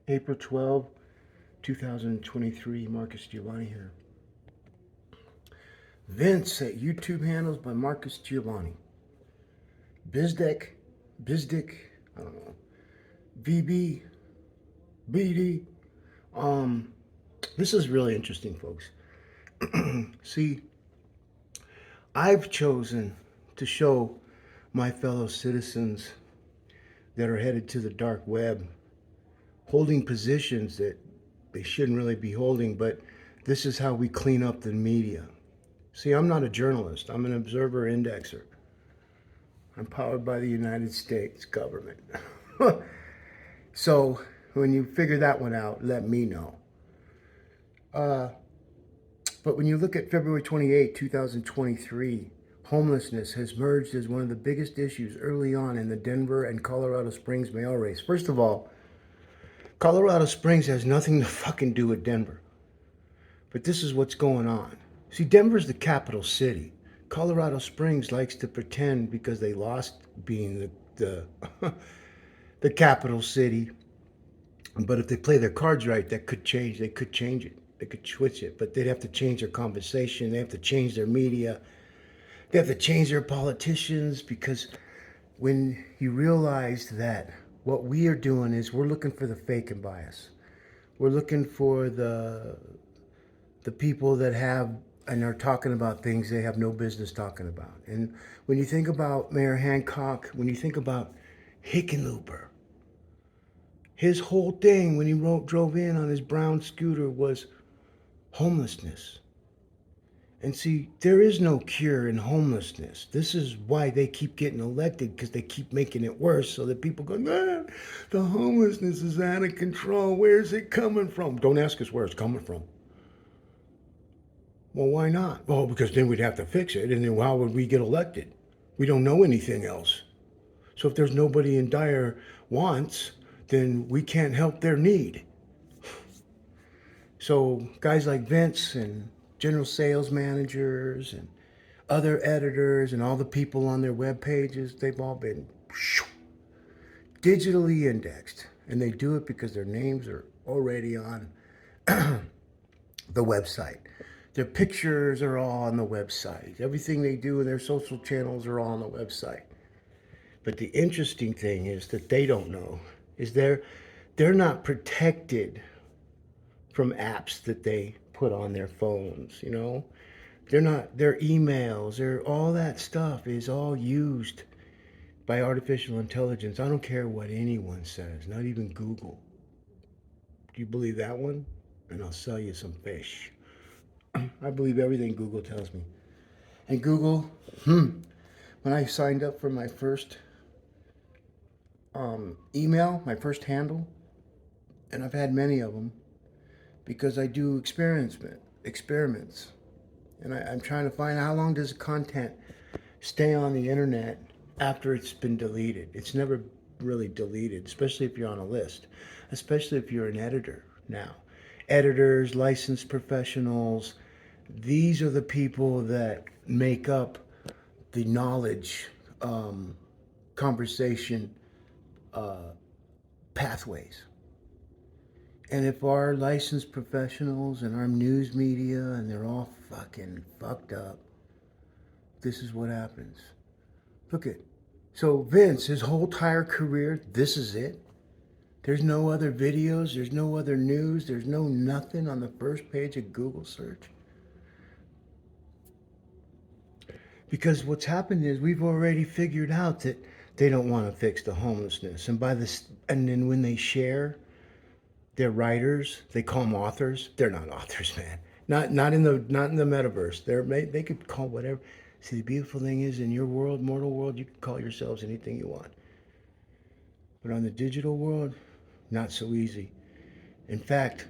April 12, 2023. Marcus Giovanni here. Vince at YouTube handles by Marcus Giovanni. Bzdek, Bzdek, I don't know. VB, BD. This is really interesting, folks. See, I've chosen to show my fellow citizens that are headed to the dark web holding positions that they shouldn't really be holding, but this is how we clean up the media. See, I'm not a journalist. I'm an observer indexer. I'm powered by the United States government. So when you figure that one out, let me know. But when you look at February 28, 2023, homelessness has emerged as one of the biggest issues early on in the Denver and Colorado Springs mayoral race. First of all, Colorado Springs has nothing to fucking do with Denver. But this is what's going on. See, Denver's the capital city. Colorado Springs likes to pretend because they lost being the the capital city. But if they play their cards right, that could change. They could change it. They could switch it. But they'd have to change their conversation. They have to change their media. They have to change their politicians, because when you realize that what we are doing is we're looking for the fake and bias. We're looking for the people that have and are talking about things they have no business talking about. And when you think about Mayor Hancock, when you think about Hickenlooper, his whole thing when he drove in on his brown scooter was homelessness. And see, there is no cure in homelessness. This is why they keep getting elected, because they keep making it worse, so that people go, nah, the homelessness is out of control. Where's it coming from? Don't ask us where it's coming from. Well, why not? Well, because then we'd have to fix it, and then how would we get elected? We don't know anything else. So if there's nobody in dire wants, then we can't help their need. So guys like Vince and general sales managers and other editors and all the people on their web pages, they've all been digitally indexed. And they do it because their names are already on the website. Their pictures are all on the website. Everything they do in their social channels are all on the website. But the interesting thing is that they don't know is they're not protected from apps that they put on their phones, you know? They're not, their emails, all that stuff is all used by artificial intelligence. I don't care what anyone says, not even Google. Do you believe that one? And I'll sell you some fish. I believe everything Google tells me. And Google, when I signed up for my first email, my first handle, and I've had many of them, because I do experiments. And I'm trying to find how long does content stay on the internet after it's been deleted. It's never really deleted, especially if you're on a list, especially if you're an editor now. Editors, licensed professionals, these are the people that make up the knowledge conversation pathways. And if our licensed professionals and our news media and they're all fucking fucked up, this is what happens. Look at, so Vince, his whole entire career, this is it. There's no other videos, there's no other news, there's no nothing on the first page of Google search. Because what's happened is we've already figured out that they don't want to fix the homelessness. And then when they share, they're writers. They call them authors. They're not authors, man. Not in the metaverse. They could call whatever. See, the beautiful thing is, in your world, mortal world, you can call yourselves anything you want. But on the digital world, not so easy. In fact,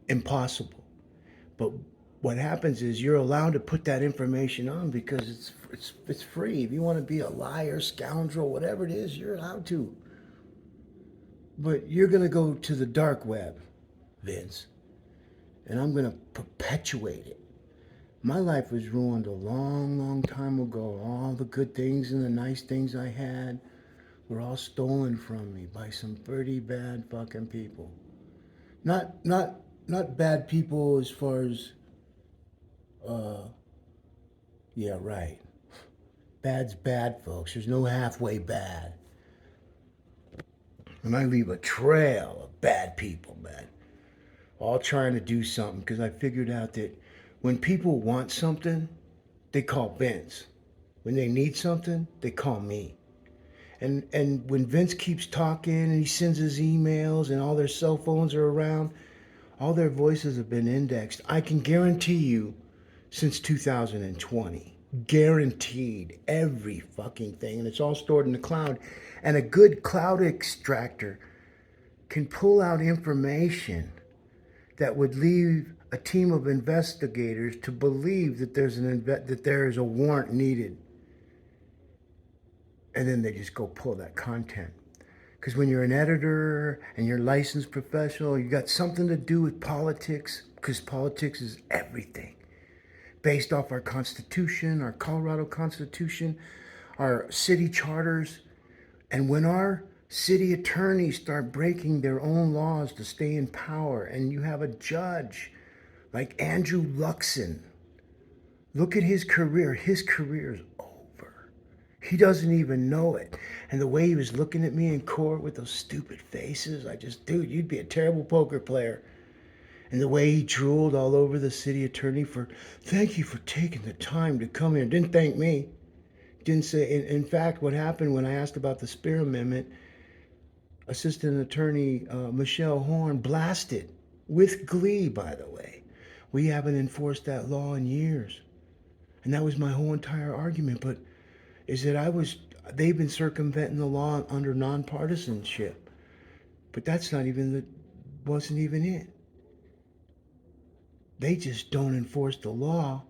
impossible. But what happens is you're allowed to put that information on because it's free. If you want to be a liar, scoundrel, whatever it is, you're allowed to. But you're going to go to the dark web, Vince, and I'm going to perpetuate it. My life was ruined a long, long time ago. All the good things and the nice things I had were all stolen from me by some pretty bad fucking people. Not bad people as far as yeah, right. Bad's bad, folks. There's no halfway bad. And I leave a trail of bad people, man. All trying to do something because I figured out that when people want something, they call Vince. When they need something, they call me. And when Vince keeps talking and he sends his emails and all their cell phones are around, all their voices have been indexed. I can guarantee you since 2020. Guaranteed every fucking thing. And it's all stored in the cloud. And a good cloud extractor can pull out information that would leave a team of investigators to believe that that there is a warrant needed. And then they just go pull that content. Because when you're an editor and you're a licensed professional, you got something to do with politics, because politics is everything. Based off our Constitution, our Colorado Constitution, our city charters. And when our city attorneys start breaking their own laws to stay in power, and you have a judge like Andrew Luxon, look at his career. His career is over. He doesn't even know it. And the way he was looking at me in court with those stupid faces, dude, you'd be a terrible poker player. And the way he drooled all over the city attorney for, thank you for taking the time to come here. Didn't thank me. Didn't say, in fact, what happened when I asked about the Spear Amendment, Assistant Attorney Michelle Horn blasted, with glee, by the way. We haven't enforced that law in years. And that was my whole entire argument. But is that they've been circumventing the law under nonpartisanship. But that's wasn't even it. They just don't enforce the law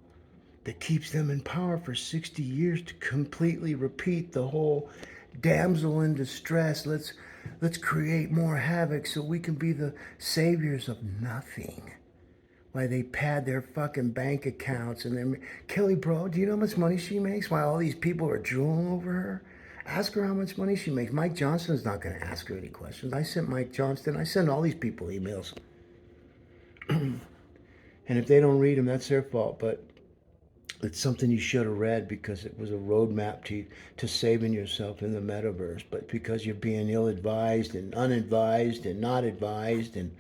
that keeps them in power for 60 years to completely repeat the whole damsel in distress. Let's create more havoc so we can be the saviors of nothing. Why they pad their fucking bank accounts and then Kelly, bro, do you know how much money she makes? Why all these people are drooling over her? Ask her how much money she makes. Mike Johnston's not going to ask her any questions. I sent all these people emails. And if they don't read them, that's their fault. But it's something you should have read because it was a roadmap to saving yourself in the metaverse. But because you're being ill-advised and unadvised and not advised and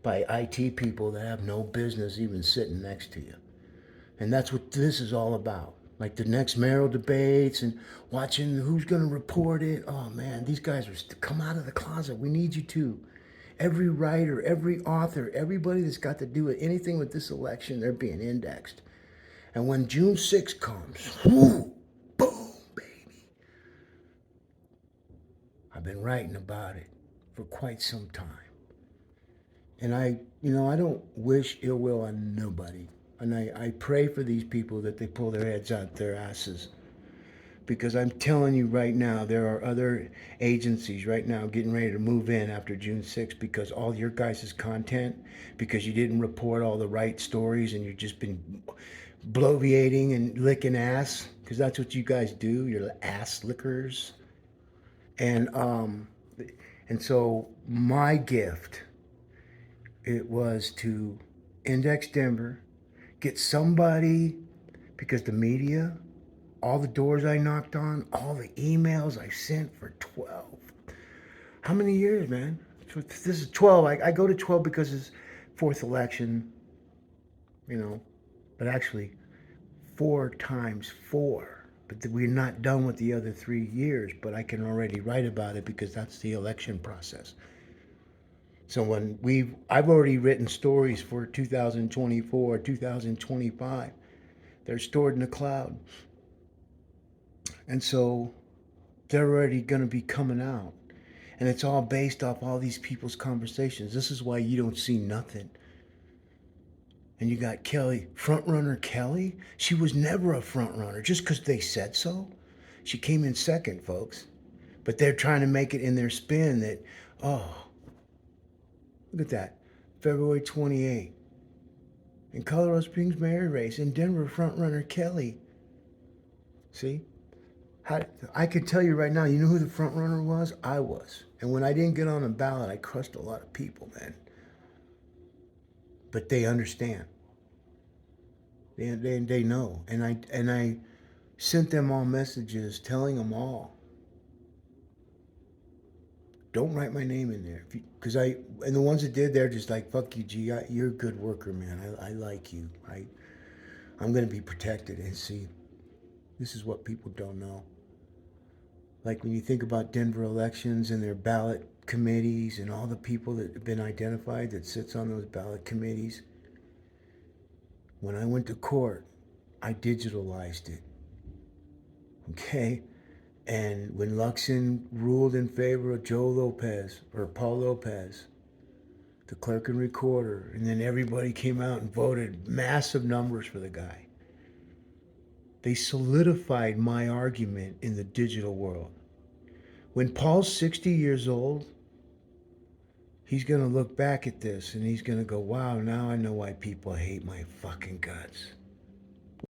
by IT people that have no business even sitting next to you. And that's what this is all about. Like the next mayoral debates and watching who's going to report it. Oh, man, these guys are come out of the closet. We need you to. Every writer, every author, everybody that's got to do with anything with this election, they're being indexed. And when June 6th comes, whoo, boom, baby. I've been writing about it for quite some time. And I don't wish ill will on nobody. And I pray for these people that they pull their heads out their asses. Because I'm telling you right now, there are other agencies right now getting ready to move in after June 6th because all your guys' content, because you didn't report all the right stories and you've just been bloviating and licking ass, because that's what you guys do. You're ass lickers. And so my gift, it was to index Denver, get somebody, because the media, all the doors I knocked on, all the emails I sent for 12. How many years, man? This is 12. I go to 12 because it's fourth election, but actually 4 times 4. But we're not done with the other 3 years, but I can already write about it because that's the election process. So I've already written stories for 2024, 2025. They're stored in the cloud. And so they're already going to be coming out. And it's all based off all these people's conversations. This is why you don't see nothing. And you got Kelly, frontrunner Kelly. She was never a frontrunner just because they said so. She came in second, folks. But they're trying to make it in their spin that, oh, look at that. February 28th. In Colorado Springs mayor race, in Denver, frontrunner Kelly. See? I could tell you right now, you know who the front runner was? I was. And when I didn't get on the ballot, I crushed a lot of people, man. but they understand. They know. And I sent them all messages telling them all, don't write my name in there. Because and the ones that did, they're just like, fuck you, G. You're a good worker, man. I like you. I'm going to be protected. And see, this is what people don't know. Like when you think about Denver elections and their ballot committees and all the people that have been identified that sits on those ballot committees, when I went to court, I digitalized it. Okay? And when Luxon ruled in favor of Joe Lopez or Paul Lopez, the clerk and recorder, and then everybody came out and voted massive numbers for the guy, they solidified my argument in the digital world. When Paul's 60 years old, he's going to look back at this and he's going to go, wow, now I know why people hate my fucking guts.